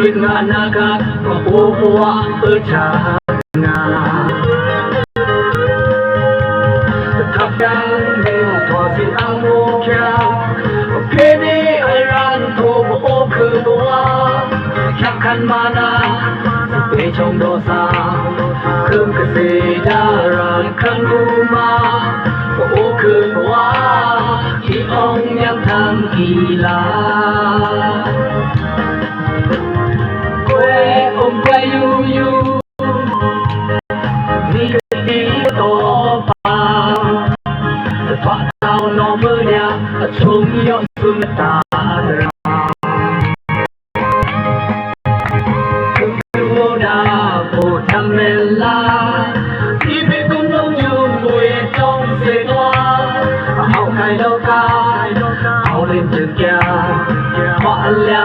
Nganakat Mapupuwa Ujana Takkan Tuasin ang mukha Pini Iran Tubo Kedua Yakkan mana Pechong dosa Kem kesedaran Kan rumah Kedua Iong yang tang gila Chung yo sun ta ra Kuo da po tham la Ki be kum long yu mui trong se toa Hao kai đâu ca Hao lên chừng kia Hoa lia